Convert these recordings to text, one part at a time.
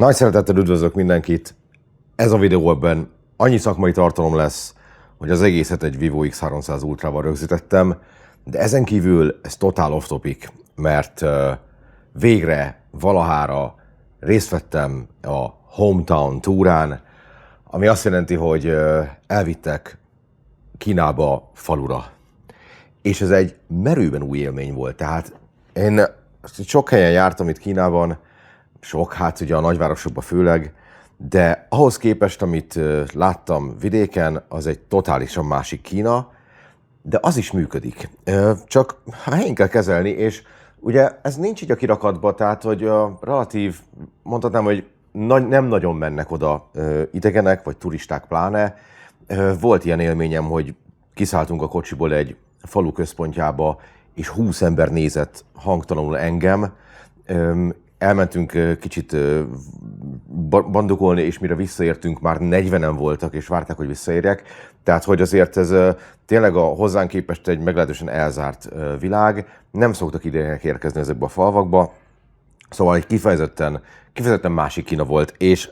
Nagy szeretettel üdvözlök mindenkit! Ez a videóban annyi szakmai tartalom lesz, hogy az egészet egy Vivo X300 Ultrával rögzítettem, de ezen kívül ez totál off topic, mert végre valahára részt vettem a Hometown túrán, ami azt jelenti, hogy elvittek Kínába, falura. És ez egy merőben új élmény volt. Tehát én sok helyen jártam itt Kínában, hát ugye a nagyvárosokban főleg, de ahhoz képest, amit láttam vidéken, az egy totálisan másik Kína, de az is működik. Csak helyén kell kezelni, és ugye ez nincs így a kirakatban, tehát hogy relatív, mondhatnám, hogy nem nagyon mennek oda idegenek, vagy turisták pláne. Volt ilyen élményem, hogy kiszálltunk a kocsiból egy falu központjába, és 20 ember nézett hangtalanul engem. Elmentünk kicsit bandukolni, és mire visszaértünk, már 40-en voltak, és várták, hogy visszaérjek. Tehát, hogy azért ez tényleg a hozzánk képest egy meglehetősen elzárt világ. Nem szoktak idegenek érkezni ezekbe a falvakba. Szóval egy kifejezetten másik Kína volt, és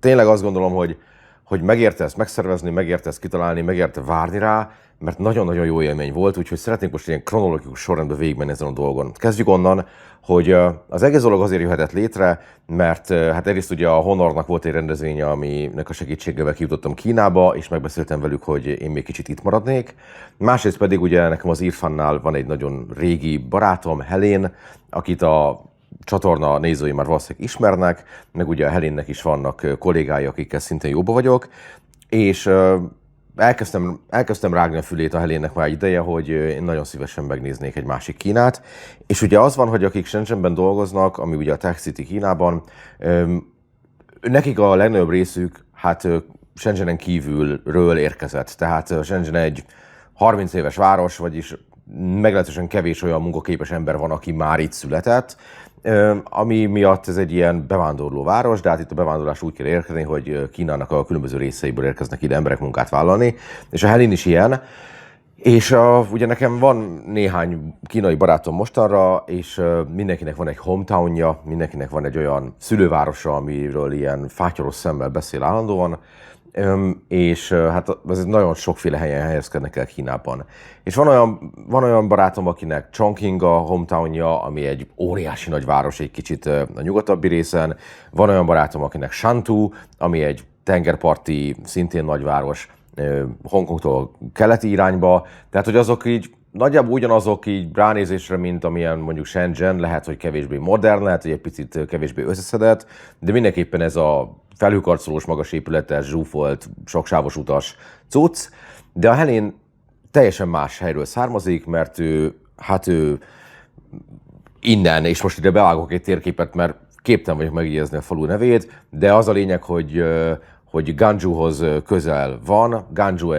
tényleg azt gondolom, hogy megérte ezt megszervezni, megérte ezt kitalálni, megérte várni rá, mert nagyon-nagyon jó élmény volt, úgyhogy szeretnénk most ilyen kronológikus sorrendben végigmenni ezen a dolgon. Kezdjük onnan, hogy az egész dolog azért jöhetett létre, mert hát egyrészt ugye a Honornak volt egy rendezvénye, aminek a segítségével kijutottam Kínába, és megbeszéltem velük, hogy én még kicsit itt maradnék. Másrészt pedig ugye nekem az Irfannál van egy nagyon régi barátom, Helén, akit a csatorna nézői már valószínűleg ismernek, meg ugye a Helénnek is vannak kollégái, akikkel szintén jóba vagyok, és elkezdtem rágni a fülét a Helénnek már ideje, hogy én nagyon szívesen megnéznék egy másik Kínát. És ugye az van, hogy akik Shenzhenben dolgoznak, ami ugye a Tech City Kínában, nekik a legnagyobb részük hát Shenzhenen kívülről érkezett. Tehát Shenzhen egy 30 éves város, vagyis meglehetősen kevés olyan munkaképes ember van, aki már itt született, ami miatt ez egy ilyen bevándorló város, de hát itt a bevándorlás úgy kell érkezni, hogy Kínának a különböző részeiből érkeznek ide emberek munkát vállalni, és a Helén is ilyen. És ugye nekem van néhány kínai barátom mostanra, és mindenkinek van egy hometownja, mindenkinek van egy olyan szülővárosa, amiről ilyen fátyolos szemmel beszél állandóan, és hát ez nagyon sokféle helyen helyezkednek el Kínában. És van olyan barátom, akinek Chongqing a hometownja, ami egy óriási nagy város, egy kicsit a nyugatabbi részen. Van olyan barátom, akinek Shantou, ami egy tengerparti, szintén nagyváros, Hongkongtól keleti irányba. Tehát, hogy azok így nagyjából ugyanazok így ránézésre, mint amilyen mondjuk Shenzhen, lehet, hogy kevésbé modern, lehet, hogy egy picit kevésbé összeszedett, de mindenképpen ez a felhőkarcolós, magas épületes, zsúfolt, soksávos utas cucc. De a Helén teljesen más helyről származik, mert ő innen, és most ide bevágok egy térképet, mert képtelen vagyok megjegyezni a falu nevét, de az a lényeg, hogy Ganzhouhoz közel van. Ganzhou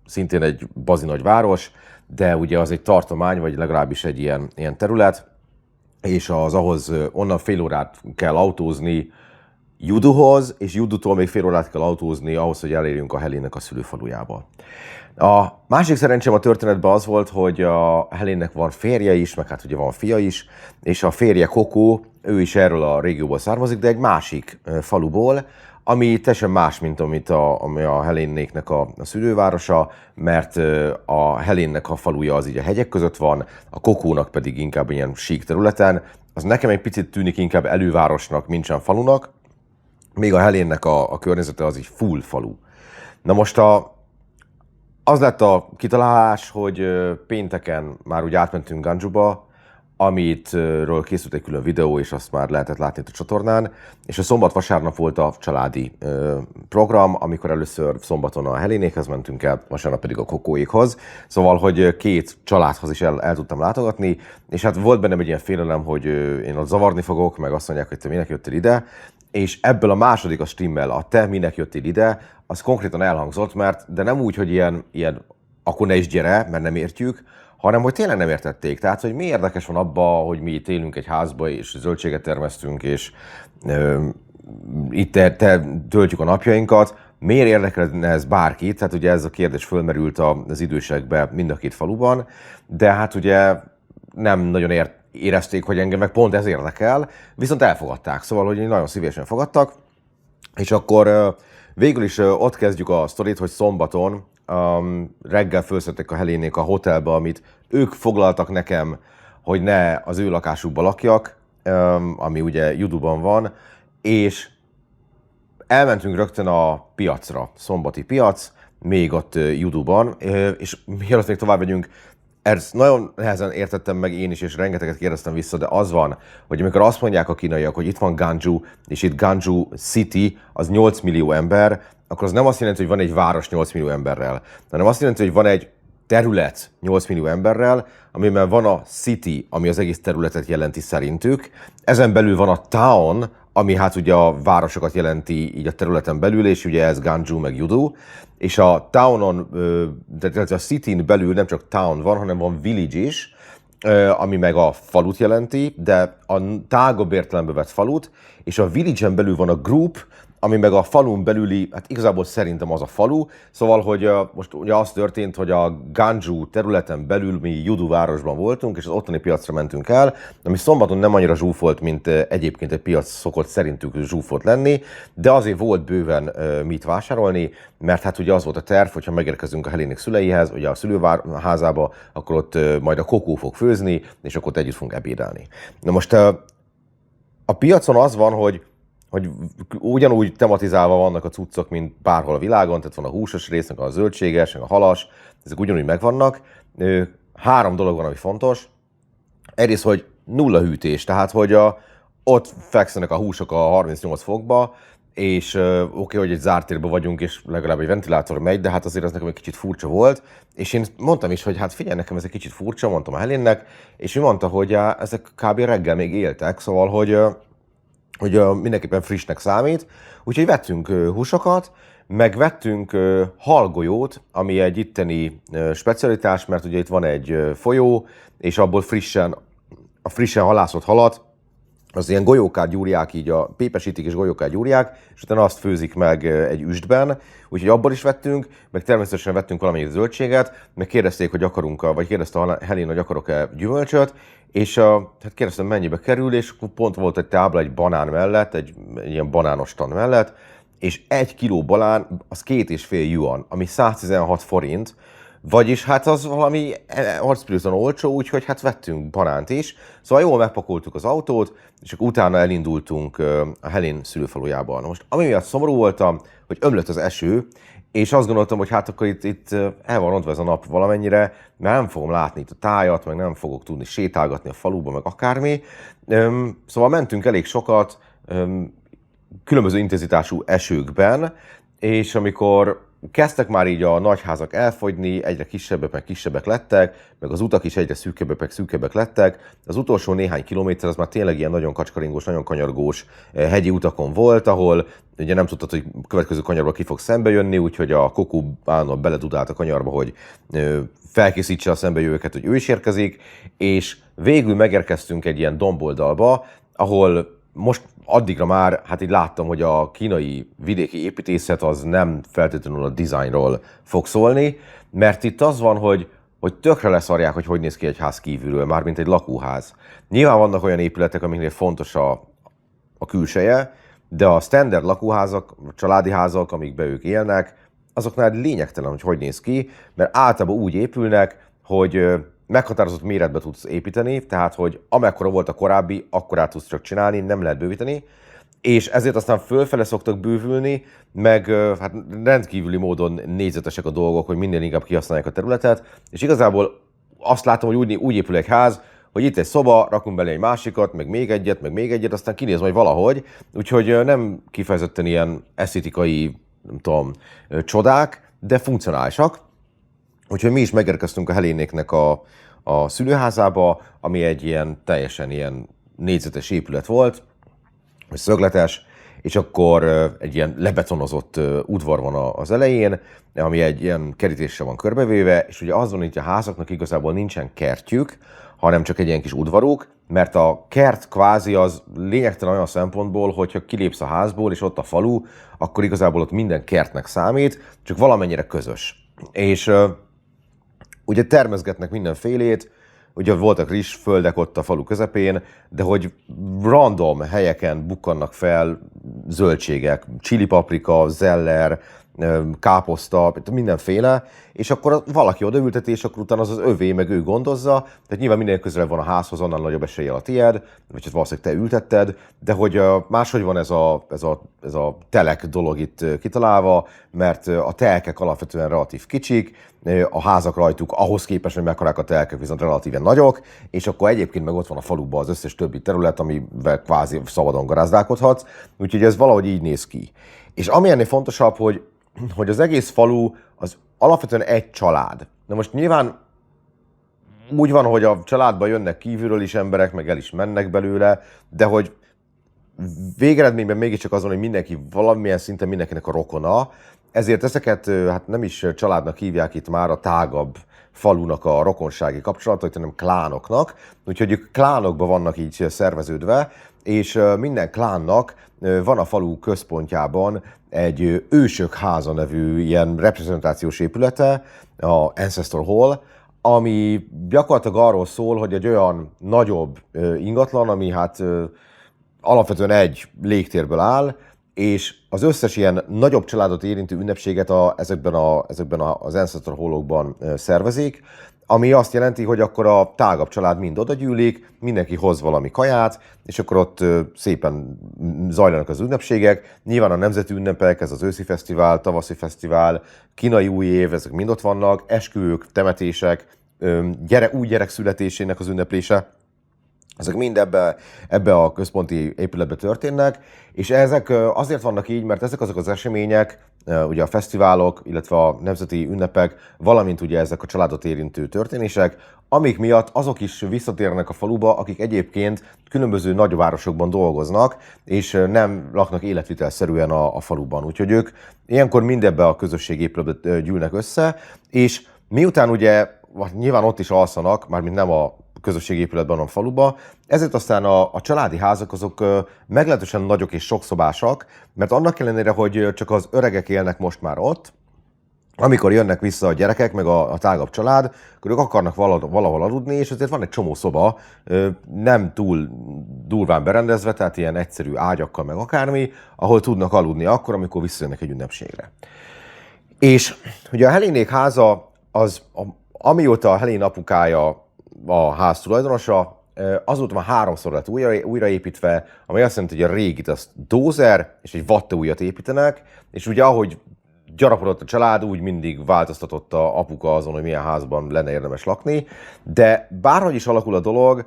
szintén egy bazi nagy város, de ugye az egy tartomány, vagy legalábbis egy ilyen terület, és ahhoz onnan fél órát kell autózni Youduhoz, és Youdutól még fél órát kell autózni ahhoz, hogy elérjünk a Helénnek a szülőfalujába. A másik szerencsém a történetben az volt, hogy a Helénnek van férje is, meg hát ugye van fia is, és a férje Coco, ő is erről a régióból származik, de egy másik faluból, ami teljesen más, mint ami a Helénnéknek a szülővárosa, mert a Helénnek a faluja az így a hegyek között van, a Cocónak pedig inkább ilyen sík területen. Az nekem egy picit tűnik inkább elővárosnak, mint sem falunak, még a Helénnek a környezete az így full falu. Na most az lett a kitalálás, hogy pénteken már úgy átmentünk Ganzhouba, amitről készült egy külön videó, és azt már lehetett látni a csatornán, és a szombat-vasárnap volt a családi program, amikor először szombaton a Helénékhez mentünk el, vasárnap pedig a Cocóékhoz, szóval, hogy két családhoz is el tudtam látogatni, és hát volt bennem egy ilyen félelem, hogy én ott zavarni fogok, meg azt mondják, hogy te minek jöttél ide, és ebből a második a streammel a te minek jöttél ide, az konkrétan elhangzott, de nem úgy, hogy ilyen akkor ne is gyere, mert nem értjük, hanem hogy tényleg nem értették. Tehát, hogy mi érdekes van abba, hogy mi itt élünk egy házba, és zöldséget termesztünk, és itt töltjük a napjainkat. Miért érdekelne ez bárkit? Tehát ugye ez a kérdés fölmerült az idősekben mind a két faluban, de hát ugye nem nagyon érezték, hogy engem meg pont ez érdekel, viszont elfogadták. Szóval, hogy nagyon szívesen fogadtak, És akkor végül is ott kezdjük a sztorit, hogy szombaton reggel felszettek a Helénék a hotelbe, amit ők foglaltak nekem, hogy ne az ő lakásukba lakjak, ami ugye Juduban van, és elmentünk rögtön a piacra, szombati piac, még ott Juduban, és mielőtt még tovább megyünk, ezt nagyon nehezen értettem meg én is, és rengeteget kérdeztem vissza, de az van, hogy amikor azt mondják a kínaiak, hogy itt van Ganzhou, és itt Ganzhou City, az 8 millió ember, akkor az nem azt jelenti, hogy van egy város 8 millió emberrel, hanem azt jelenti, hogy van egy terület 8 millió emberrel, amiben van a city, ami az egész területet jelenti szerintük, ezen belül van a town, ami hát ugye a városokat jelenti így a területen belül, és ugye ez Ganzhou meg Judu, és a townon, tehát a cityn belül nem csak town van, hanem van village is, ami meg a falut jelenti, de a tágabb értelembe vett falut, és a village-en belül van a group, ami meg a falun belüli, hát igazából szerintem az a falu, szóval, hogy most ugye az történt, hogy a Ganzhou területen belül mi Judu városban voltunk, és az ottani piacra mentünk el, ami szombaton nem annyira zsúfolt, mint egyébként egy piac szokott szerintük zsúfolt lenni, de azért volt bőven mit vásárolni, mert hát ugye az volt a terv, hogyha megérkezünk a Helének szüleihez, ugye a szülőházába, akkor ott majd a Kokó fog főzni, és akkor ott együtt fogunk ebédelni. Na most a piacon az van, hogy ugyanúgy tematizálva vannak a cuccok, mint bárhol a világon, tehát van a húsos rész, a zöldséges, a halas, ezek ugyanúgy megvannak. 3 dolog van, ami fontos. Egyrészt, hogy nulla hűtés, tehát hogy ott fekszenek a húsok a 38 fokba, és oké, hogy egy zárt térben vagyunk, és legalább egy ventilátor megy, de hát azért ez nekem egy kicsit furcsa volt. És én mondtam is, hogy hát figyelj, nekem ez egy kicsit furcsa, mondtam a Helénnek, és ő mondta, hogy ezek kb. Reggel még éltek, szóval, hogy mindenképpen frissnek számít. Úgyhogy vettünk húsokat, meg vettünk halgolyót, ami egy itteni specialitás, mert ugye itt van egy folyó, és abból a frissen halászott halat, az ilyen golyókát gyúrják, így pépesítik és golyókát gyúrják, és utána azt főzik meg egy üstben, úgyhogy abból is vettünk, meg természetesen vettünk valamelyik zöldséget, meg kérdezték, hogy vagy kérdezte a Helén, hogy akarok-e gyümölcsöt, és hát kérdeztem, mennyibe kerül, és pont volt egy tábla egy banán mellett, egy ilyen banános stand mellett, és 1 kiló banán az 2,5 yuan, ami 116 forint, vagyis hát az valami arcpirűzően olcsó, úgyhogy hát vettünk banánt is. Szóval jól megpakoltuk az autót, és akkor utána elindultunk a Helén szülőfalujába. Na most ami miatt szomorú voltam, hogy ömlött az eső, és azt gondoltam, hogy hát akkor itt el van rontva ez a nap valamennyire, mert nem fogom látni itt a tájat, meg nem fogok tudni sétálgatni a faluba, meg akármi. Szóval mentünk elég sokat, különböző intenzitású esőkben, és amikor kezdtek már így a nagyházak elfogyni, egyre kisebbek meg kisebbek lettek, meg az utak is egyre szűkebbek meg szűkebbek lettek. Az utolsó néhány kilométer az már tényleg ilyen nagyon kacskaringós, nagyon kanyargós hegyi utakon volt, ahol ugye nem tudtad, hogy következő kanyarba ki fog szembe jönni, úgyhogy a Kokó állandóan beledudált a kanyarba, hogy felkészítse a szembejövőket, hogy ő is érkezik, és végül megérkeztünk egy ilyen domboldalba, ahol most addigra már, hát így láttam, hogy a kínai vidéki építészet az nem feltétlenül a dizájnról fog szólni, mert itt az van, hogy tökre leszarják, hogy néz ki egy ház kívülről, már mint egy lakóház. Nyilván vannak olyan épületek, amiknél fontos a külseje, de a standard lakóházak, családi házak, amikben ők élnek, azoknál lényegtelen, hogy néz ki, mert általában úgy épülnek, hogy meghatározott méretbe tudsz építeni, tehát hogy amekkora volt a korábbi, akkorát tudsz csak csinálni, nem lehet bővíteni, és ezért aztán fölfele szoktak bővülni, meg hát rendkívüli módon négyzetesek a dolgok, hogy minél inkább kihasználják a területet, és igazából azt látom, hogy úgy épül egy ház, hogy itt egy szoba, rakunk bele egy másikat, meg még egyet, aztán kinéz majd valahogy, úgyhogy nem kifejezetten ilyen esztétikai, nem tudom, csodák, de funkcionálisak. Úgyhogy mi is megérkeztünk a Helénéknek a szülőházába, ami egy ilyen teljesen ilyen négyzetes épület volt, vagy szögletes, és akkor egy ilyen lebetonozott udvar van az elején, ami egy ilyen kerítéssel van körbevéve, és ugye az van, hogy a házaknak igazából nincsen kertjük, hanem csak egy ilyen kis udvaruk, mert a kert kvázi az lényegtelen olyan szempontból, hogyha kilépsz a házból, és ott a falu, akkor igazából ott minden kertnek számít, csak valamennyire közös. És ugye termeszgetnek mindenfélét, ugye voltak rizsföldek ott a falu közepén, de hogy random helyeken bukkannak fel zöldségek, chili paprika, zeller, káposzta, mindenféle, és akkor valaki odaülteti, és akkor utána az övé, meg ő gondozza, tehát nyilván minél közelebb van a házhoz, annál nagyobb eséllyel a tied, vagy hát valószínűleg te ültetted, de hogy máshogy van ez a telek dolog itt kitalálva, mert a telkek alapvetően relatív kicsik, a házak rajtuk ahhoz képest, hogy mekkorák a telkek, viszont relatíven nagyok, és akkor egyébként meg ott van a faluban az összes többi terület, amivel kvázi szabadon garázdálkodhatsz, úgyhogy ez valahogy így néz ki. És ami ennél fontosabb, hogy az egész falu az alapvetően egy család. Na most nyilván úgy van, hogy a családba jönnek kívülről is emberek, meg el is mennek belőle, de hogy végeredményben mégiscsak az van, hogy mindenki valamilyen szinten mindenkinek a rokona, ezért ezeket hát nem is családnak hívják itt már a tágabb falunak a rokonsági kapcsolatait, hanem klánoknak. Úgyhogy ők klánokban vannak így szerveződve, és minden klánnak van a falu központjában egy ősök háza nevű ilyen reprezentációs épülete, a Ancestor Hall, ami gyakorlatilag arról szól, hogy egy olyan nagyobb ingatlan, ami hát alapvetően egy légtérből áll, és az összes ilyen nagyobb családot érintő ünnepséget ezekben az Ancestor Hallokban szervezik, ami azt jelenti, hogy akkor a tágabb család mind odagyűlik, mindenki hoz valami kaját, és akkor ott szépen zajlanak az ünnepségek. Nyilván a nemzeti ünnepek, ez az őszi fesztivál, tavaszi fesztivál, kínai új év, ezek mind ott vannak, esküvők, temetések, új gyerek születésének az ünneplése. Ezek mind ebbe a központi épületbe történnek, és ezek azért vannak így, mert ezek azok az események, ugye a fesztiválok, illetve a nemzeti ünnepek, valamint ugye ezek a családot érintő történések, amik miatt azok is visszatérnek a faluba, akik egyébként különböző nagyvárosokban dolgoznak, és nem laknak életvitelszerűen a faluban. Úgyhogy ők ilyenkor mindebbe a közösségépületbe gyűlnek össze, és miután ugye nyilván ott is alszanak, mármint nem a közösségépületben, a faluba. Ezért aztán a családi házak azok meglehetősen nagyok és sokszobásak, mert annak ellenére, hogy csak az öregek élnek most már ott, amikor jönnek vissza a gyerekek, meg a tágabb család, akkor ők akarnak valahol aludni, és azért van egy csomó szoba, nem túl durván berendezve, tehát ilyen egyszerű ágyakkal, meg akármi, ahol tudnak aludni akkor, amikor visszajönnek egy ünnepségre. És ugye a Helénék háza, amióta a Helén apukája a ház tulajdonosa, azóta már 3-szor lett újraépítve, ami azt jelenti, hogy a régit azt dózer és egy vattaújat építenek, és ugye ahogy gyarapodott a család, úgy mindig változtatott a apuka azon, hogy milyen házban lenne érdemes lakni, de bárhogy is alakul a dolog,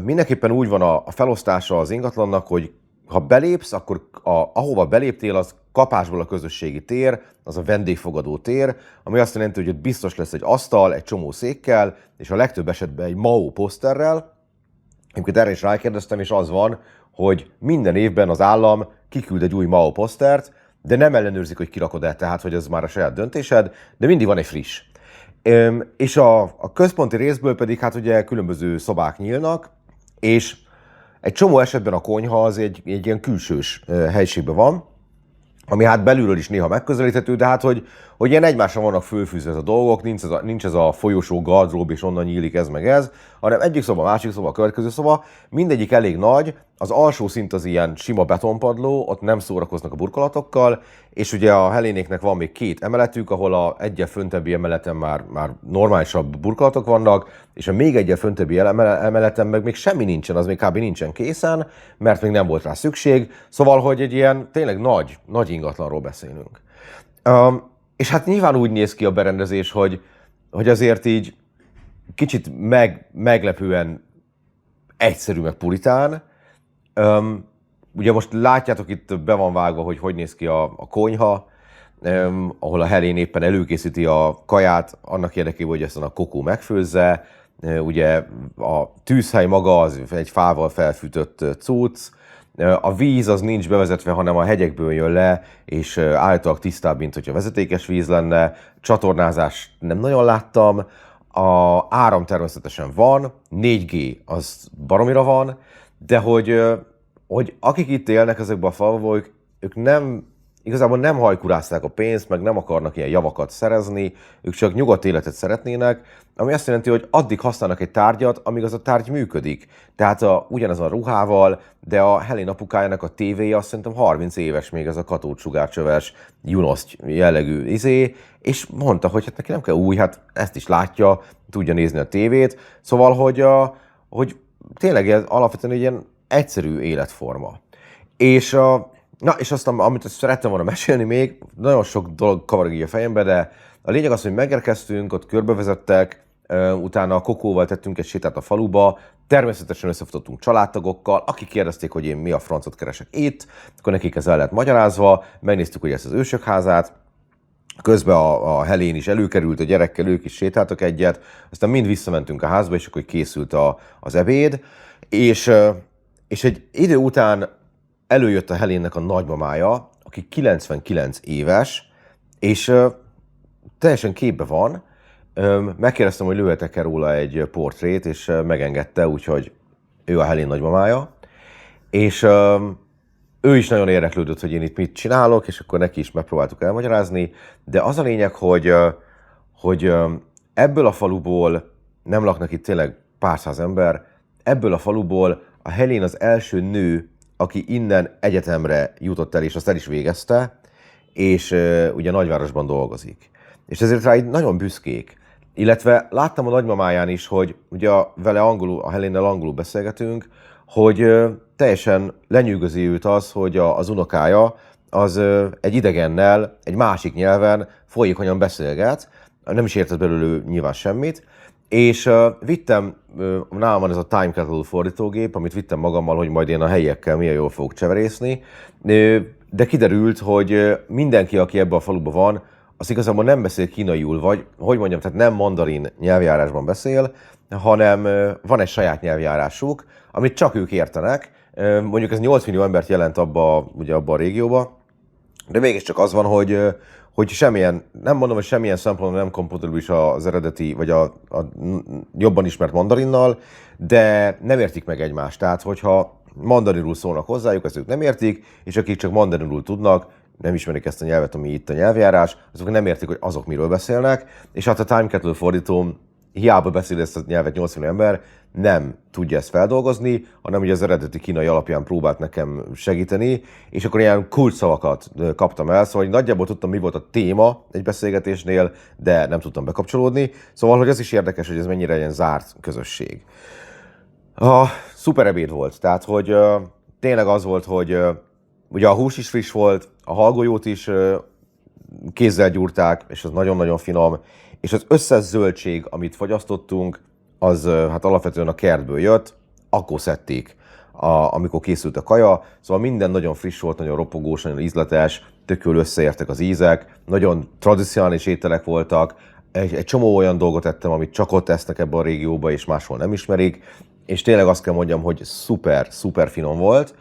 mindenképpen úgy van a felosztása az ingatlannak, hogy ha belépsz, akkor ahova beléptél, az kapásból a közösségi tér, az a vendégfogadó tér, ami azt jelenti, hogy ott biztos lesz egy asztal, egy csomó székkel, és a legtöbb esetben egy Mao poszterrel. Amikor erre is rákérdeztem, és az van, hogy minden évben az állam kiküld egy új Mao posztert, de nem ellenőrzik, hogy kirakod-e, tehát hogy ez már a saját döntésed, de mindig van egy friss. És a központi részből pedig hát ugye különböző szobák nyílnak, és egy csomó esetben a konyha az egy ilyen külsős helyiségben van, ami hát belülről is néha megközelíthető, de hát hogy ilyen egymásra vannak fölfűzve a dolgok, nincs ez a folyosó gardrób, és onnan nyílik ez meg ez, hanem egyik szoba, másik szoba, a következő szoba, mindegyik elég nagy, az alsó szint az ilyen sima betonpadló, ott nem szórakoznak a burkolatokkal, és ugye a Helénéknek van még 2 emeletük, ahol a egyel föntebbi emeleten már normálisabb burkolatok vannak, és a még egyel föntebbi emeleten meg még semmi nincsen, az még kb. Nincsen készen, mert még nem volt rá szükség, szóval, hogy egy ilyen tényleg nagy ingatlanról beszélünk. És hát nyilván úgy néz ki a berendezés, hogy azért így kicsit meglepően egyszerű, meg puritán. Ugye most látjátok, itt be van vágva, hogy néz ki a konyha, ahol a Helén éppen előkészíti a kaját, annak érdekében, hogy ezt a kokó megfőzze. Ugye a tűzhely maga az egy fával felfűtött cucc, a víz az nincs bevezetve, hanem a hegyekből jön le, és állítólag tisztább, mint hogyha vezetékes víz lenne. Csatornázást nem nagyon láttam. A áram természetesen van, 4G az baromira van, de hogy akik itt élnek ezekben a falvakban, ők nem igazából nem hajkurázták a pénzt, meg nem akarnak ilyen javakat szerezni, ők csak nyugodt életet szeretnének, ami azt jelenti, hogy addig használnak egy tárgyat, amíg az a tárgy működik. Tehát ugyanaz a ruhával, de a Helen apukájának a tévéje azt szerintem 30 éves még, ez a katódsugárcsöves, Junost jellegű és mondta, hogy hát neki nem kell új, hát ezt is látja, tudja nézni a tévét. Szóval, hogy tényleg ez alapvetően egy ilyen egyszerű életforma. És és azt, amit szerettem volna mesélni még, nagyon sok dolog kavarog így a fejembe, de a lényeg az, hogy megérkeztünk, ott körbevezettek, utána a Kokóval tettünk egy sétát a faluba, természetesen összefutottunk családtagokkal, akik kérdezték, hogy én mi a francot keresek itt, akkor nekik ez el lett magyarázva, megnéztük, hogy ezt az ősök házát, közben a Helén is előkerült a gyerekkel, ők is sétáltak egyet, aztán mind visszamentünk a házba, és akkor készült az ebéd, és egy idő után előjött a Helénnek a nagymamája, aki 99 éves, és teljesen képbe van. Megkérdeztem, hogy lőhetek-e róla egy portrét, és megengedte, úgyhogy ő a Helén nagymamája. És ő is nagyon érdeklődött, hogy én itt mit csinálok, és akkor neki is megpróbáltuk elmagyarázni. De az a lényeg, hogy ebből a faluból, nem laknak itt tényleg pár száz ember, ebből a faluból a Helén az első nő, aki innen egyetemre jutott el, és azt el is végezte, és ugye nagyvárosban dolgozik. És ezért rá így nagyon büszkék. Illetve láttam a nagymamáján is, hogy ugye vele a Helénnel angolul beszélgetünk, hogy teljesen lenyűgözi őt az, hogy az unokája az egy idegennel, egy másik nyelven folyékonyan beszélget, nem is értett belőle nyilván semmit, és nálam van ez a Time Kettle fordítógép, amit vittem magammal, hogy majd én a helyiekkel milyen jól fogok cseverészni, de kiderült, hogy mindenki, aki ebben a faluban van, az igazából nem beszél kínaiul, vagy hogy mondjam, tehát nem mandarin nyelvjárásban beszél, hanem van egy saját nyelvjárásuk, amit csak ők értenek. Mondjuk ez 8 millió embert jelent abba a régióba, de mégiscsak az van, hogy semmilyen, nem mondom, hogy semmilyen szempontból nem kompatibilis az eredeti, vagy a jobban ismert mandarinnal, de nem értik meg egymást. Tehát, hogyha mandarinul szólnak hozzájuk, ezt ők nem értik, és akik csak mandarinul tudnak, nem ismerik ezt a nyelvet, ami itt a nyelvjárás, azok nem értik, hogy azok miről beszélnek, és hát a Time Kettle fordítóm hiába beszél ezt a nyelvet 80 ember, nem tudja ezt feldolgozni, hanem ugye az eredeti kínai alapján próbált nekem segíteni, és akkor ilyen kulcsszavakat kaptam el, szóval nagyjából tudtam, mi volt a téma egy beszélgetésnél, de nem tudtam bekapcsolódni. Szóval, hogy ez is érdekes, hogy ez mennyire ilyen zárt közösség. Szuper ebéd volt, tehát, hogy tényleg az volt, hogy ugye a hús is friss volt, a hallgolyót is kézzel gyúrták, és az nagyon-nagyon finom, és az összes zöldség, amit fogyasztottunk, az hát alapvetően a kertből jött, akkor szedték, amikor készült a kaja, szóval minden nagyon friss volt, nagyon ropogós, nagyon ízletes, tök jól összeértek az ízek, nagyon tradicionális ételek voltak, egy csomó olyan dolgot ettem, amit csak ott esznek ebben a régióban, és máshol nem ismerik, és tényleg azt kell mondjam, hogy szuper finom volt.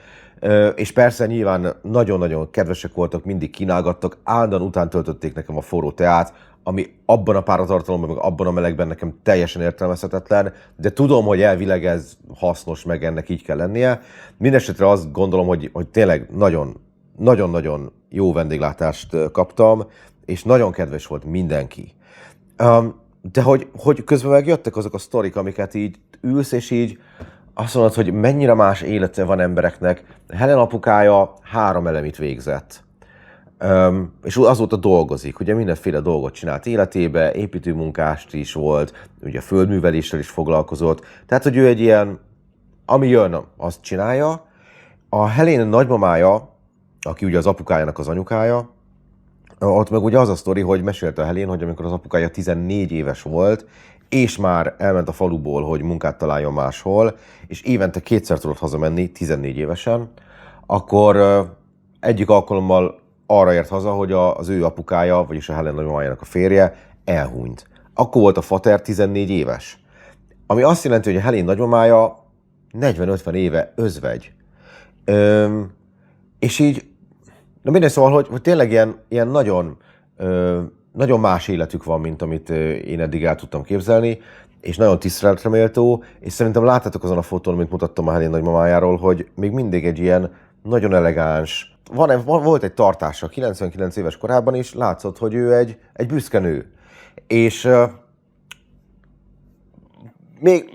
És persze nyilván nagyon-nagyon kedvesek voltak, mindig kínálgattak, állandóan után töltötték nekem a forró teát, ami abban a páratartalomban, meg abban a melegben nekem teljesen értelmezhetetlen, de tudom, hogy elvileg ez hasznos, meg ennek így kell lennie. Mindenesetre azt gondolom, hogy tényleg nagyon-nagyon jó vendéglátást kaptam, és nagyon kedves volt mindenki. De hogy közben megjöttek azok a sztorik, amiket így ülsz, és így azt mondod, hogy mennyire más élete van embereknek. Helen apukája 3 elemit végzett. És azóta dolgozik, ugye mindenféle dolgot csinált életébe, építőmunkást is volt, ugye földműveléssel is foglalkozott. Tehát, hogy ő egy ilyen, ami jön, azt csinálja. A Helen nagymamája, aki ugye az apukájának az anyukája, ott meg ugye az a sztori, hogy mesélte a Helen, hogy amikor az apukája 14 éves volt, és már elment a faluból, hogy munkát találjon máshol, és évente 2-szer tudott hazamenni, 14 évesen, akkor egyik alkalommal arra ért haza, hogy az ő apukája, vagyis a Helen nagymamájának a férje elhunyt. Akkor volt a fater 14 éves. Ami azt jelenti, hogy a Helen nagymamája 40-50 éve özvegy. És így, na mindegy, szóval, hogy tényleg ilyen nagyon más életük van, mint amit én eddig el tudtam képzelni, és nagyon tiszteletre méltó, és szerintem láttátok azon a fotón, amit mutattam a Helen nagymamájáról, hogy még mindig egy ilyen nagyon elegáns, volt egy tartása, 99 éves korában is látszott, hogy ő egy büszke nő. És még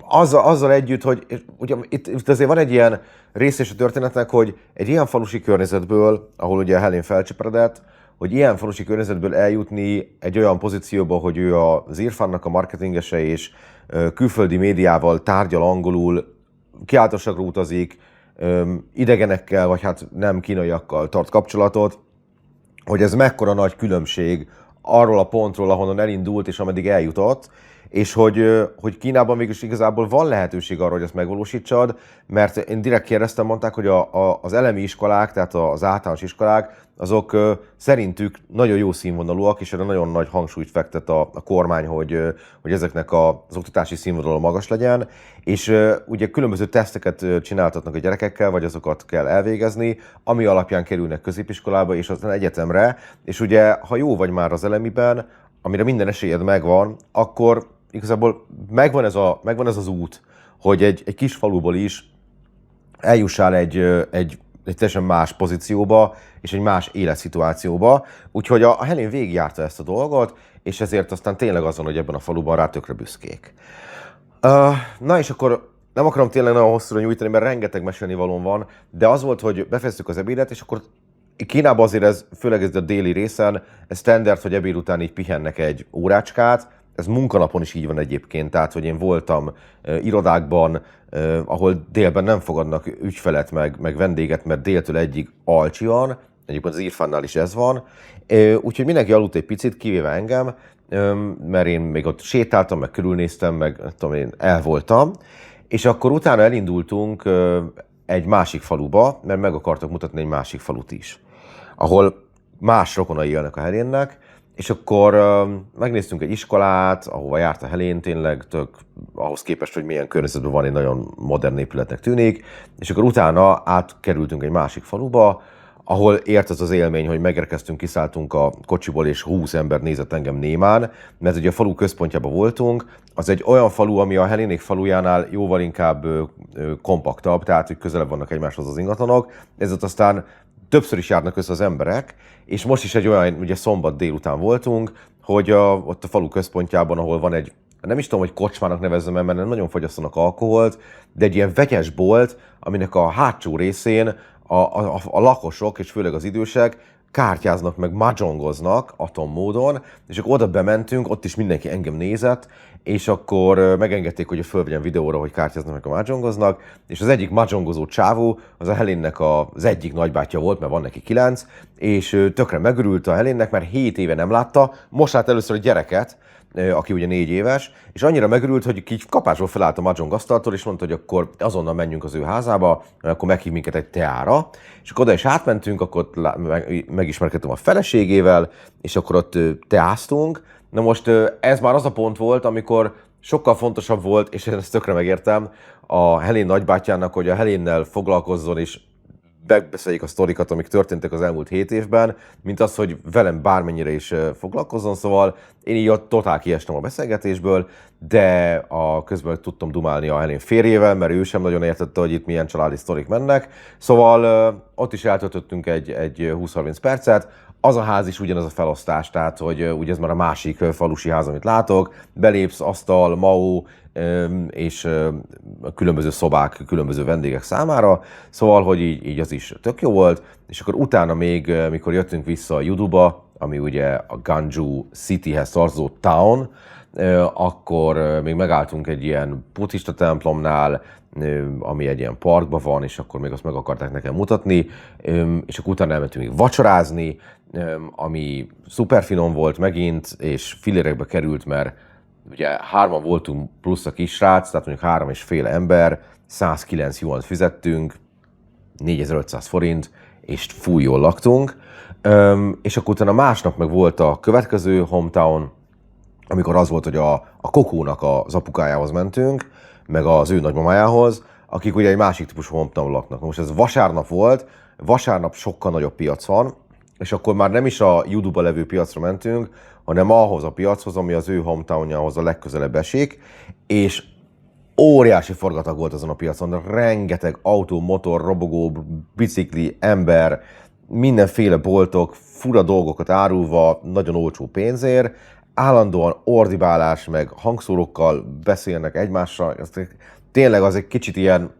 azzal együtt, hogy ugye itt azért van egy ilyen rész is a történetnek, hogy egy ilyen falusi környezetből, ahol ugye a Helen felcseperedett, hogy ilyen falusi környezetből eljutni egy olyan pozícióba, hogy ő az Irfannak a marketingese és külföldi médiával tárgyal angolul, kiáltosakra utazik, idegenekkel, vagy hát nem kínaiakkal tart kapcsolatot, hogy ez mekkora nagy különbség arról a pontról, ahonnan elindult és ameddig eljutott, és hogy Kínában mégis igazából van lehetőség arra, hogy ezt megvalósítsad, mert én direkt kérdeztem, mondták, hogy az elemi iskolák, tehát az általános iskolák, azok szerintük nagyon jó színvonalúak, és erre nagyon nagy hangsúlyt fektet a kormány, hogy ezeknek az oktatási színvonala magas legyen, és ugye különböző teszteket csináltatnak a gyerekekkel, vagy azokat kell elvégezni, ami alapján kerülnek középiskolába és aztán egyetemre, és ugye, ha jó vagy már az elemiben, amire minden esélyed megvan, akkor igazából megvan ez az út, hogy egy kis faluból is eljussál egy teljesen más pozícióba, és egy más életszituációba. Úgyhogy a Helen végigjárta ezt a dolgot, és ezért aztán tényleg azon, hogy ebben a faluban rá tökre büszkék. Na és akkor nem akarom tényleg nagyon hosszúra nyújtani, mert rengeteg mesélnivalóm van, de az volt, hogy befejeztük az ebédet, és akkor Kínában azért ez, főleg ez a déli részen, ez standard, hogy ebéd után így pihennek egy órácskát. Ez munkanapon is így van egyébként, tehát hogy én voltam irodákban, ahol délben nem fogadnak ügyfelet meg vendéget, mert déltől egyig alcsi van, egyébként az Irfannál is ez van. Úgyhogy mindenki aludt egy picit, kivéve engem, mert én még ott sétáltam, meg körülnéztem, meg tudom én, el voltam. És akkor utána elindultunk egy másik faluba, mert meg akartak mutatni egy másik falut is, ahol más rokonai élnek a Helénnek, és akkor megnéztünk egy iskolát, ahova járt a Helén, tényleg tök ahhoz képest, hogy milyen környezetben van, egy nagyon modern épületnek tűnik, és akkor utána átkerültünk egy másik faluba, ahol ért az élmény, hogy megérkeztünk, kiszálltunk a kocsiból, és 20 ember nézett engem némán, mert ugye a falu központjában voltunk. Az egy olyan falu, ami a Helénék falujánál jóval inkább kompaktabb, tehát hogy közelebb vannak egymáshoz az ingatlanok, ezért aztán többször is járnak össze az emberek, és most is egy olyan, ugye szombat délután voltunk, hogy ott a falu központjában, ahol van egy, nem is tudom, hogy kocsmának nevezzem el, mert nem nagyon fogyasztanak alkoholt, de egy ilyen vegyes bolt, aminek a hátsó részén a lakosok, és főleg az idősek kártyáznak, meg mahjongoznak atommódon, és akkor oda bementünk, ott is mindenki engem nézett, és akkor megengedték, hogy fölvegyem videóra, hogy kártyáznak, meg a mahjongoznak, és az egyik mahjongozó csávó, az a Helénnek az egyik nagybátyja volt, mert van neki 9, és tökre megörült a Helénnek, mert 7 éve nem látta, most lát először a gyereket, aki ugye 4 éves, és annyira megörült, hogy így kapásból felállt a mahjong asztaltól, és mondta, hogy akkor azonnal menjünk az ő házába, mert akkor meghív minket egy teára, és akkor oda is átmentünk, akkor megismerkedtem a feleségével, és akkor ott teáztunk. Na most ez már az a pont volt, amikor sokkal fontosabb volt, és én ezt tökre megértem, a Helén nagybátyjának, hogy a Helénnel foglalkozzon, és megbeszéljük a sztorikat, amik történtek az elmúlt 7 évben, mint az, hogy velem bármennyire is foglalkozzon, szóval én így ott totál kiestem a beszélgetésből, de közben tudtam dumálni a Helén férjével, mert ő sem nagyon értette, hogy itt milyen családi sztorik mennek, szóval ott is eltöltöttünk egy 20-30 percet. Az a ház is ugyanaz a felosztás, tehát hogy ugye ez már a másik falusi ház, amit látok, belépsz, asztal, MAU, és különböző szobák, különböző vendégek számára, szóval, hogy így az is tök jó volt, és akkor utána még, mikor jöttünk vissza a Juduba, ami ugye a Ganju Cityhez tartozó town, akkor még megálltunk egy ilyen buddhista templomnál, ami egy ilyen parkban van, és akkor még azt meg akarták nekem mutatni, és akkor utána elmentünk még vacsorázni, ami szuper finom volt megint, és fillérekbe került, mert ugye 3-an voltunk plusz a kisrác, tehát mondjuk 3,5 ember, 109 yuan fizettünk, 4500 forint, és fúj jól laktunk. És akkor utána másnap meg volt a következő hometown, amikor az volt, hogy a Kokónak az apukájához mentünk, meg az ő nagymamájához, akik ugye egy másik típusú hometown laknak. Most ez vasárnap volt, vasárnap sokkal nagyobb piac van, és akkor már nem is a Juduba levő piacra mentünk, hanem ahhoz a piachoz, ami az ő hometownjához a legközelebb esik, és óriási forgatag volt azon a piacon, rengeteg autó, motor, robogó, bicikli, ember, mindenféle boltok, fura dolgokat árulva, nagyon olcsó pénzért, állandóan ordibálás, meg hangszórókkal beszélnek egymással, tényleg az egy kicsit ilyen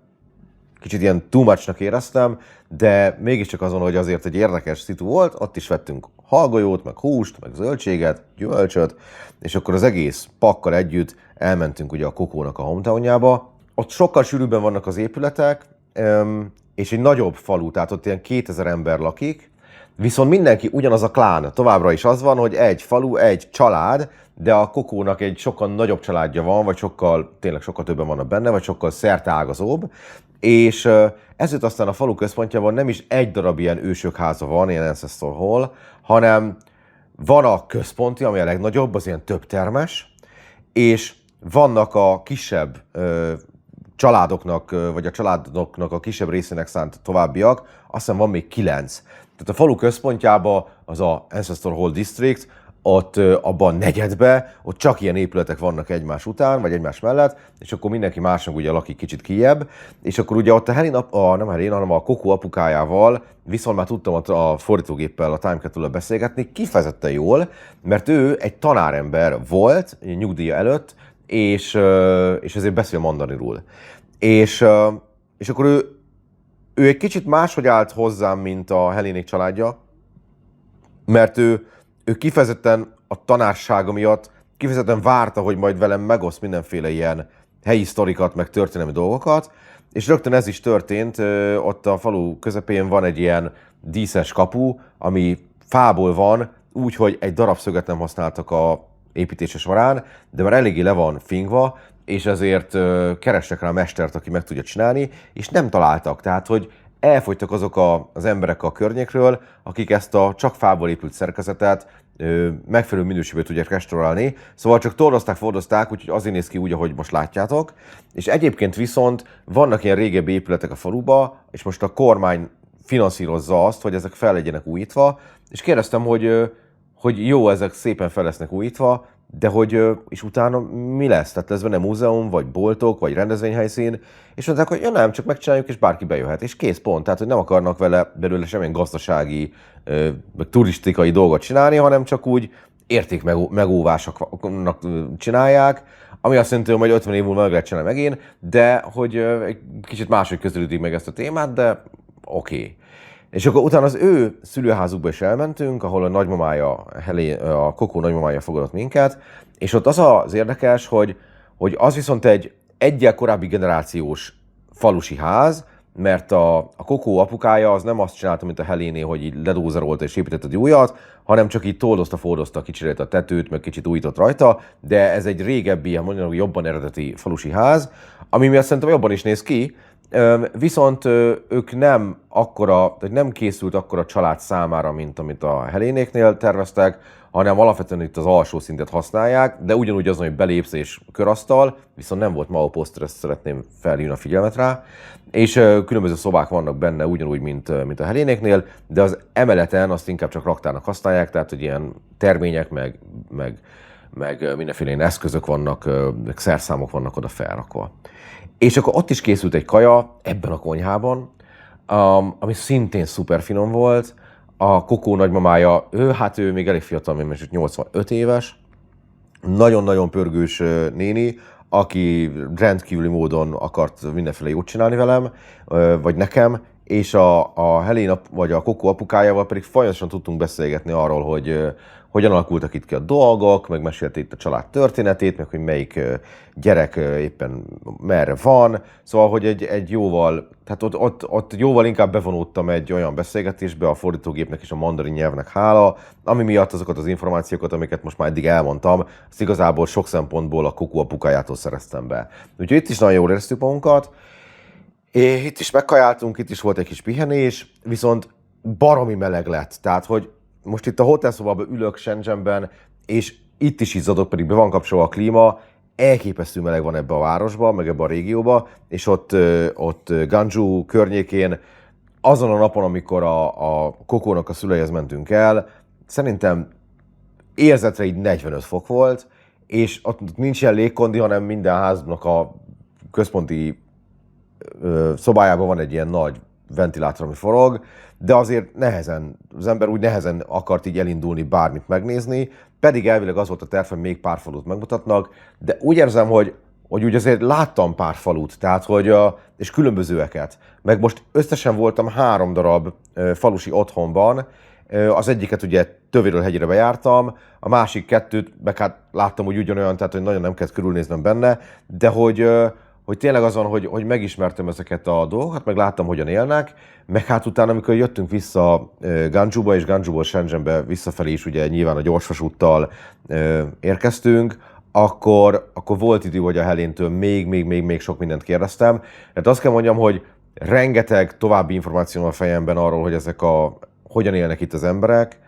too much-nak éreztem, de mégiscsak azon, hogy azért egy érdekes szitu volt, ott is vettünk hallgajót, meg húst, meg zöldséget, gyümölcsöt, és akkor az egész pakkal együtt elmentünk ugye a Kokónak a hometownjába. Ott sokkal sűrűbben vannak az épületek, és egy nagyobb falu, tehát ott ilyen 2000 ember lakik, viszont mindenki ugyanaz a klán. Továbbra is az van, hogy egy falu, egy család, de a Kokónak egy sokkal nagyobb családja van, vagy tényleg sokkal többen vannak benne, vagy sokkal szerteágazóbb, és ezért aztán a falu központjában nem is egy darab ilyen ősök háza van, ilyen Ancestor Hall, hanem van a központi, ami a legnagyobb, az ilyen több termes, és vannak a kisebb családoknak, vagy a családoknak a kisebb részének szánt továbbiak, azt hiszem van még 9. Tehát a falu központjában az a Ancestor Hall District, ott abban a negyedbe, ott csak ilyen épületek vannak egymás után, vagy egymás mellett, és akkor mindenki másnak ugye lakik kicsit kijebb, és akkor ugye ott nem Helén, hanem a Kokó apukájával, viszont már tudtam a fordítógéppel, a Time Capsule-al beszélgetni, kifejezetten jól, mert ő egy tanárember volt, nyugdíja előtt, és ezért beszél mandarinul. És akkor ő egy kicsit máshogy állt hozzám, mint a Helénék családja, mert ő kifejezetten a tanársága miatt kifejezetten várta, hogy majd velem megoszt mindenféle ilyen helyi sztorikat, meg történelmi dolgokat, és rögtön ez is történt, ott a falu közepén van egy ilyen díszes kapu, ami fából van, úgyhogy egy darab szöget nem használtak a építése során, de már eléggé le van fingva, és ezért kerestek rá a mestert, aki meg tudja csinálni, és nem találtak. Tehát, hogy elfogytak azok az emberek a környékről, akik ezt a csak fából épült szerkezetet megfelelő minőségben tudják restaurálni. Szóval csak tordozták, fordozták, úgyhogy azért néz ki úgy, ahogy most látjátok. És egyébként viszont vannak ilyen régebbi épületek a faluba, és most a kormány finanszírozza azt, hogy ezek fel legyenek újítva, és kérdeztem, hogy jó, ezek szépen fel lesznek újítva, de hogy és utána mi lesz? Tehát lesz benne múzeum, vagy boltok, vagy rendezvényhelyszín, és mondták, hogy ja, nem, csak megcsináljuk, és bárki bejöhet, és kész, pont. Tehát, hogy nem akarnak belőle semmilyen gazdasági, meg turisztikai dolgot csinálni, hanem csak úgy értékmegóvásoknak csinálják, ami azt jelenti, hogy majd 50 év múlva meg lehet csinálni megint, de hogy egy kicsit máshogy közelítik meg ezt a témát, de oké. És akkor utána az ő szülőházukba is elmentünk, ahol a nagymamája, a Kokó nagymamája fogadott minket, és ott az érdekes, hogy az viszont egy egyel korábbi generációs falusi ház, mert a Kokó apukája az nem azt csinálta, mint a Heléné, hogy így ledózerolta és épített egy újat, hanem csak így toldozta, kicsirélte a tetőt, meg kicsit újított rajta, de ez egy régebbi, mondjuk jobban eredeti falusi ház, ami miatt szerintem jobban is néz ki, viszont ők nem készült akkora család számára, mint amit a Helénéknél terveztek, hanem alapvetően itt az alsó szintet használják, de ugyanúgy azon, hogy belépsz és körasztal, viszont nem volt Mao poszter, ezt szeretném felhívni a figyelmet rá, és különböző szobák vannak benne, ugyanúgy, mint a Helénéknél, de az emeleten azt inkább csak raktárnak használják, tehát hogy ilyen termények, meg mindenféle ilyen eszközök vannak, meg szerszámok vannak oda felrakva. És akkor ott is készült egy kaja ebben a konyhában, ami szintén szuper finom volt. A Kokó nagymamája, ő még elég fiatal, még 85 éves, nagyon-nagyon pörgős néni, aki rendkívüli módon akart mindenféle jót csinálni velem, vagy nekem, és a Helén vagy a Kokó apukájával pedig folyamatosan tudtunk beszélgetni arról, hogy hogyan alakultak itt ki a dolgok, meg mesélte itt a család történetét, meg hogy melyik gyerek éppen merre van. Szóval, hogy egy jóval, tehát ott jóval inkább bevonódtam egy olyan beszélgetésbe, a fordítógépnek és a mandarin nyelvnek hála, ami miatt azokat az információkat, amiket most már eddig elmondtam, azt igazából sok szempontból a Kokó apukájától szereztem be. Úgyhogy itt is nagyon jól éreztük magunkat, és itt is megkajáltunk, itt is volt egy kis pihenés, viszont baromi meleg lett. Tehát, hogy most itt a hotelszobában ülök Shenzhenben, és itt is izzadok, pedig be van kapcsolva a klíma, elképesztő meleg van ebbe a városba, meg ebbe a régióba, és ott Ganzhou környékén, azon a napon, amikor a Kokónak a szüleihez mentünk el, szerintem érzetre így 45 fok volt, és ott nincs ilyen légkondi, hanem minden háznak a központi szobájában van egy ilyen nagy ventilátor, ami forog, de azért az ember úgy nehezen akart így elindulni, bármit megnézni, pedig elvileg az volt a terv, hogy még pár falut megmutatnak, de úgy érzem, hogy úgy azért láttam pár falut, tehát és különbözőeket. Meg most összesen voltam 3 darab falusi otthonban, az egyiket ugye Tövéről hegyre bejártam, a másik 2-t meg hát láttam, hogy ugyanolyan, tehát hogy nagyon nem kellett körülnéznem benne, de hogy tényleg az van, hogy megismertem ezeket a dolgokat, meg láttam, hogyan élnek, meg hát utána, amikor jöttünk vissza Ganzsúba, és Ganzsúból Shenzhenbe visszafelé is ugye nyilván a gyorsvasúttal érkeztünk, akkor volt idő, hogy a Heléntől még sok mindent kérdeztem. Tehát azt kell mondjam, hogy rengeteg további információ a fejemben arról, hogy hogyan élnek itt az emberek.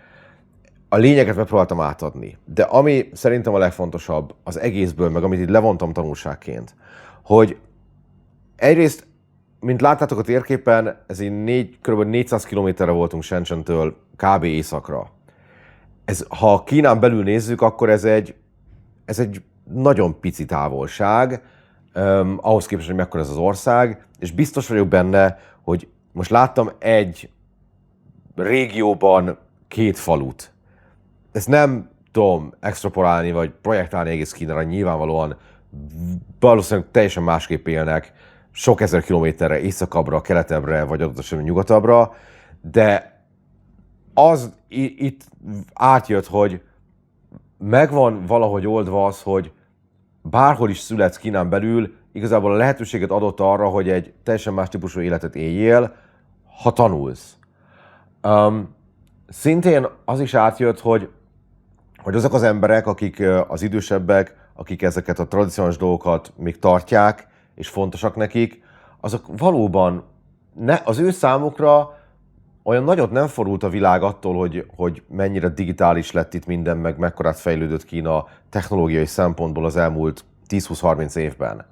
A lényeget megpróbáltam átadni. De ami szerintem a legfontosabb az egészből, meg amit itt levontam tanulságként, hogy egyrészt, mint láttátok a térképen, ez kb. 400 kilométerre voltunk Shenzhentől kb. Északra. Ha Kínán belül nézzük, akkor ez egy nagyon pici távolság, ahhoz képest, hogy mekkora ez az ország, és biztos vagyok benne, hogy most láttam egy régióban 2 falut. Ezt nem tudom extrapolálni, vagy projektálni egész Kínára, nyilvánvalóan valószínűleg teljesen másképp élnek, sok ezer kilométerre északabbra, keletebbre, vagy adott esetben nyugatabbra, de az itt átjött, hogy megvan valahogy oldva az, hogy bárhol is születsz Kínán belül, igazából a lehetőséget adott arra, hogy egy teljesen más típusú életet éljél, ha tanulsz. Szintén az is átjött, hogy azok az emberek, akik az idősebbek, akik ezeket a tradicionális dolgokat még tartják, és fontosak nekik, azok valóban az ő számukra olyan nagyot nem fordult a világ attól, hogy mennyire digitális lett itt minden, meg mekkorát fejlődött Kína technológiai szempontból az elmúlt 10-20-30 évben.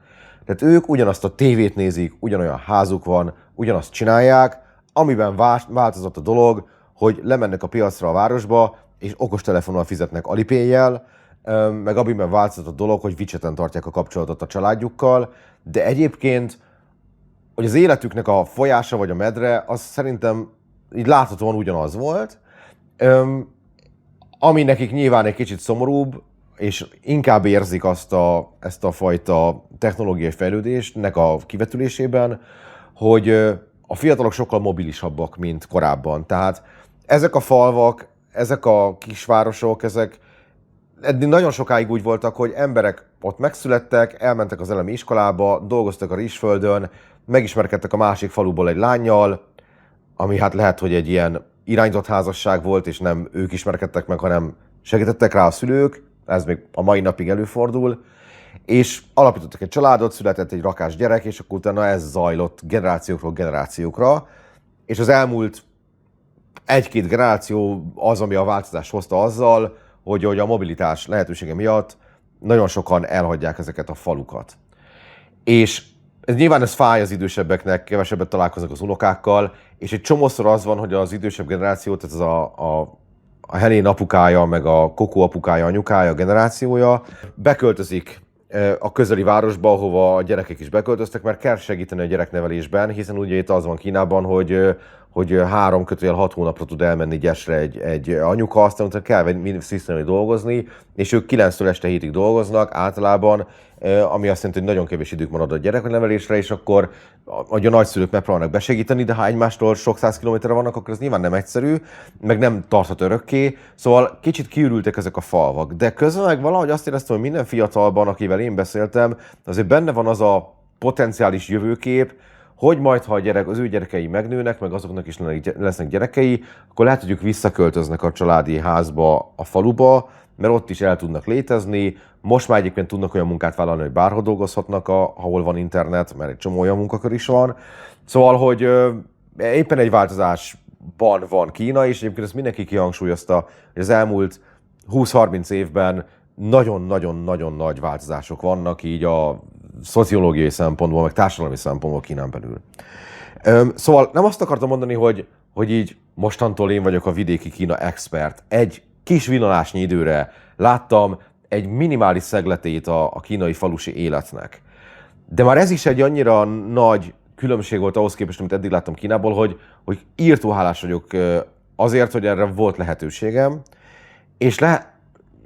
Tehát ők ugyanazt a tévét nézik, ugyanolyan házuk van, ugyanazt csinálják, amiben változott a dolog, hogy lemennek a piacra a városba, és okostelefonon fizetnek Alipay-jel, meg amiben változott a dolog, hogy WeChat-en tartják a kapcsolatot a családjukkal, de egyébként, hogy az életüknek a folyása vagy a medre, az szerintem így láthatóan ugyanaz volt, ami nekik nyilván egy kicsit szomorúbb, és inkább érzik ezt a fajta technológiai fejlődésnek a kivetülésében, hogy a fiatalok sokkal mobilisabbak, mint korábban. Tehát ezek a falvak, ezek a kisvárosok, eddig nagyon sokáig úgy voltak, hogy emberek ott megszülettek, elmentek az elemi iskolába, dolgoztak a rizsföldön, megismerkedtek a másik faluból egy lánnyal, ami hát lehet, hogy egy ilyen irányzott házasság volt, és nem ők ismerkedtek meg, hanem segítettek rá a szülők, ez még a mai napig előfordul, és alapítottak egy családot, született egy rakás gyerek, és akkor utána ez zajlott generációkról generációkra, és az elmúlt 1-2 generáció az, ami a változást hozta azzal, hogy a mobilitás lehetősége miatt nagyon sokan elhagyják ezeket a falukat. És nyilván ez fáj az idősebbeknek, kevesebbet találkoznak az unokákkal, és egy csomószor az van, hogy az idősebb generáció, tehát ez a Helén apukája, meg a Kokó apukája, anyukája generációja beköltözik a közeli városba, ahova a gyerekek is beköltöztek, mert kell segíteni a gyereknevelésben, hiszen ugye itt az van Kínában, hogy 3-6 hónapra tud elmenni gyesre egy anyuka, aztán utána kell visszamenni dolgozni, és ők 9-től este 7-ig dolgoznak általában, ami azt jelenti, hogy nagyon kevés idők marad a gyereknevelésre, és akkor a nagyszülők megpróbálnak besegíteni, de ha egymástól sok 100 kilométerre vannak, akkor ez nyilván nem egyszerű, meg nem tarthat örökké, szóval kicsit kiürültek ezek a falvak. De közben meg valahogy azt éreztem, hogy minden fiatalban, akivel én beszéltem, azért benne van az a potenciális jövőkép, hogy majd, ha az ő gyerekei megnőnek, meg azoknak is lesznek gyerekei, akkor lehet, hogy ők visszaköltöznek a családi házba, a faluba, mert ott is el tudnak létezni. Most már egyébként tudnak olyan munkát vállalni, hogy bárhol dolgozhatnak, ahol van internet, mert egy csomó olyan munkakör is van. Szóval, hogy éppen egy változásban van Kína, és egyébként ezt mindenki kihangsúlyozta, hogy az elmúlt 20-30 évben nagyon-nagyon-nagyon nagy változások vannak így a szociológiai szempontból, meg társadalmi szempontból Kínán belül. Szóval nem azt akartam mondani, hogy így mostantól én vagyok a vidéki Kína expert. Egy kis villanásnyi időre láttam egy minimális szegletét a kínai falusi életnek. De már ez is egy annyira nagy különbség volt ahhoz képest, amit eddig láttam Kínából, hogy írtó hálás vagyok azért, hogy erre volt lehetőségem, és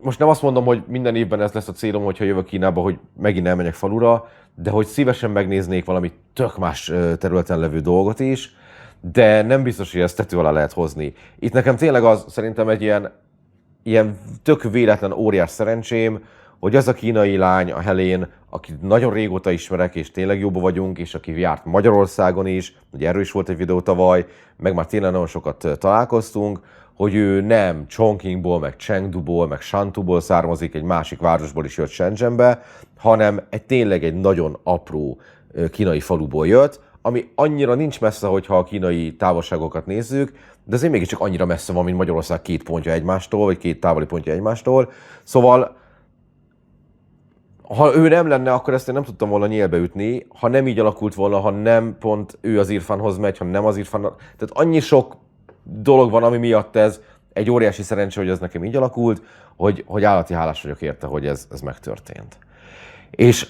most nem azt mondom, hogy minden évben ez lesz a célom, hogyha jövök Kínába, hogy megint elmenjek falura, de hogy szívesen megnéznék valami tök más területen levő dolgot is, de nem biztos, hogy ezt tető alá lehet hozni. Itt nekem tényleg az szerintem egy ilyen tök véletlen óriás szerencsém, hogy az a kínai lány, a Helén, akit nagyon régóta ismerek, és tényleg jóba vagyunk, és aki járt Magyarországon is, ugye erről is volt egy videó tavaly, meg már tényleg nagyon sokat találkoztunk, hogy ő nem Chongqingból, meg Chengduból, meg Shantuból származik, egy másik városból is jött Shenzhenbe, hanem tényleg egy nagyon apró kínai faluból jött, ami annyira nincs messze, hogyha a kínai távolságokat nézzük, de azért mégiscsak annyira messze van, mint Magyarország 2 pontja egymástól, vagy 2 távoli pontja egymástól. Szóval, ha ő nem lenne, akkor ezt én nem tudtam volna nyélbe ütni, ha nem így alakult volna, ha nem pont ő az Irfanhoz megy, ha nem az Irfan. Tehát annyi sok dolog van, ami miatt ez egy óriási szerencse, hogy ez nekem így alakult, hogy állati hálás vagyok érte, hogy ez megtörtént. És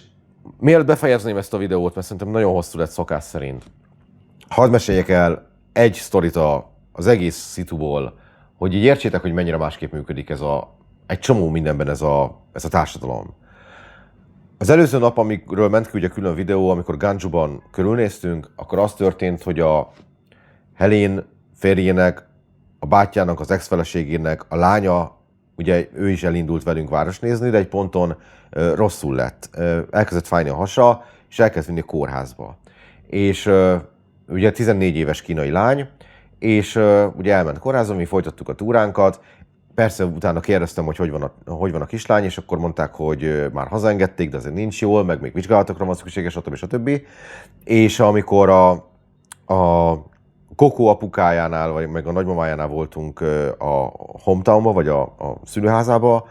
mielőtt befejezném ezt a videót, mert szerintem nagyon hosszú lett szokás szerint, hadd meséljek el egy sztorit az egész szituból, hogy így értsétek, hogy mennyire másképp működik egy csomó mindenben ez a társadalom. Az előző nap, amikről ment ki ugye külön videó, amikor Ganzsuban körülnéztünk, akkor az történt, hogy a Helén férjének, a bátyjának, az ex-feleségének, a lánya, ugye ő is elindult velünk város nézni, de egy ponton rosszul lett. Elkezdett fájni a hasa, és elkezd vinni a kórházba. És ugye 14 éves kínai lány, és ugye elment kórházba, mi folytattuk a túránkat. Persze utána kérdeztem, hogy hogy van a kislány, és akkor mondták, hogy már hazaengedték, de azért nincs jól, meg még vizsgálatokra van szüksége, stb. És amikor a Kokó apukájánál, vagy meg a nagymamájánál voltunk a hometownba, vagy a szülőházába,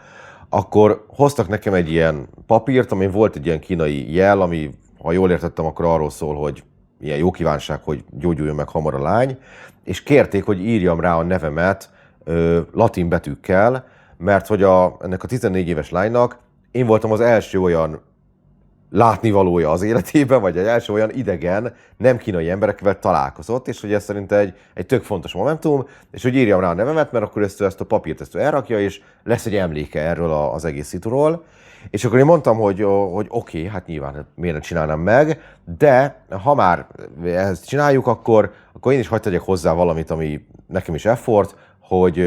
akkor hoztak nekem egy ilyen papírt, amin volt egy ilyen kínai jel, ami, ha jól értettem, akkor arról szól, hogy ilyen jó kívánság, hogy gyógyuljon meg hamar a lány, és kérték, hogy írjam rá a nevemet latin betűkkel, mert hogy ennek a 14 éves lánynak én voltam az első olyan látnivalója az életében, vagy egy első olyan idegen, nem kínai emberekkel találkozott, és hogy ez szerint egy tök fontos momentum, és hogy írjam rá a nevemet, mert akkor ezt a papírt elrakja, és lesz egy emléke erről az egész szituról. És akkor én mondtam, hogy oké, hát nyilván miért ne csinálnám meg, de ha már ezt csináljuk, akkor én is hagyd tegyek hozzá valamit, ami nekem is effort, hogy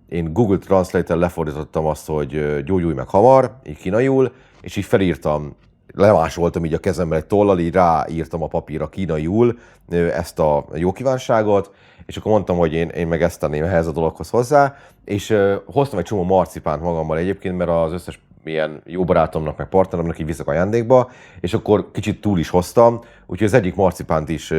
én Google Translate-tel lefordítottam azt, hogy gyógyulj meg hamar, így kínaiul, és így felírtam, lemásoltam így a kezemmel egy tollal, így ráírtam a papírra kínaiul ezt a jó kívánságot, és akkor mondtam, hogy én meg ezt tenném ehhez a dologhoz hozzá, és hoztam egy csomó marcipánt magammal egyébként, mert az összes ilyen jó barátomnak, meg partneremnek így viszek ajándékba, és akkor kicsit túl is hoztam, úgyhogy az egyik marcipánt is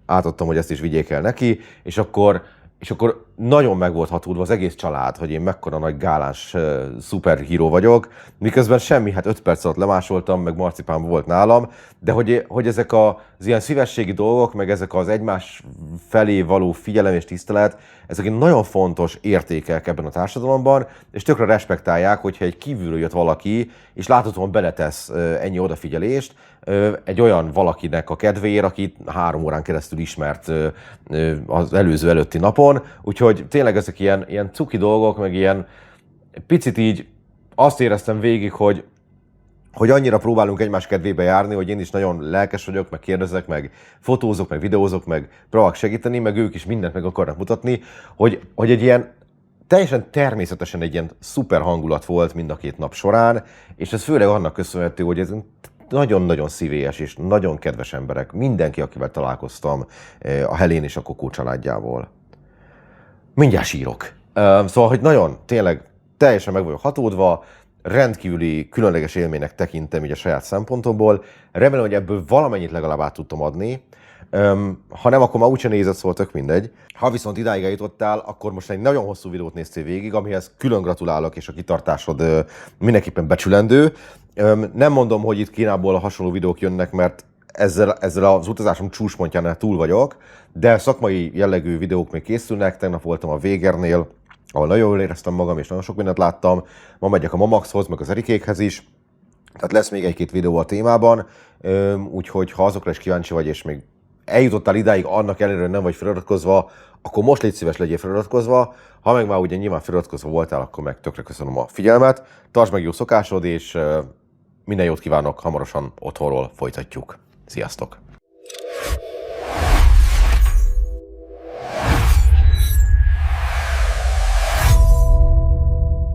átadtam, hogy ezt is vigyék el neki, és akkor nagyon meg volt hatódva az egész család, hogy én mekkora nagy gáláns szuperhíró vagyok, miközben semmi, hát 5 perc alatt lemásoltam, meg marcipán volt nálam, de hogy ezek az ilyen szívességi dolgok, meg ezek az egymás felé való figyelem és tisztelet, ezek nagyon fontos értékek ebben a társadalomban, és tökre respektálják, hogyha egy kívülről jött valaki, és láthatóan beletesz ennyi odafigyelést, egy olyan valakinek a kedvéért, akit 3 órán keresztül ismert az előző-előtti napon. Úgyhogy tényleg ezek ilyen cuki dolgok, meg ilyen picit így azt éreztem végig, hogy annyira próbálunk egymás kedvébe járni, hogy én is nagyon lelkes vagyok, meg kérdezek, meg fotózok, meg videózok, meg próbálok segíteni, meg ők is mindent meg akarnak mutatni, hogy egy ilyen teljesen természetesen egy ilyen szuper hangulat volt mind a 2 nap során, és ez főleg annak köszönhető, hogy ez nagyon-nagyon szívélyes és nagyon kedves emberek, mindenki, akivel találkoztam a Helén és a Kokó családjából. Mindjárt sírok. Szóval, hogy nagyon, tényleg teljesen meg vagyok hatódva, rendkívüli, különleges élménynek tekintem így a saját szempontomból. Remélem, hogy ebből valamennyit legalább át tudtam adni. Ha nem, akkor már úgyse nézett, szóval tök mindegy. Ha viszont idáig eljutottál, akkor most egy nagyon hosszú videót néztél végig, amihez külön gratulálok, és a kitartásod mindenképpen becsülendő. Nem mondom, hogy itt Kínából a hasonló videók jönnek, mert ezzel az utazásom csúcspontjánál túl vagyok, de szakmai jellegű videók még készülnek. Tegnap voltam a Végernél, ahol nagyon jól éreztem magam, és nagyon sok mindent láttam. Ma megyek a Mamaxhoz, meg az Erikékhez is. Tehát lesz még egy-két videó a témában, úgyhogy ha azokra is kíváncsi vagy, és még eljutottál idáig annak ellenére, hogy nem vagy feliratkozva, akkor most légy szíves, legyél feliratkozva. Ha meg már ugye nyilván feliratkozva voltál, akkor meg tökre köszönöm a figyelmet. Tartsd meg jó szokásod, és minden jót kívánok, hamarosan otthonról folytatjuk. Sziasztok!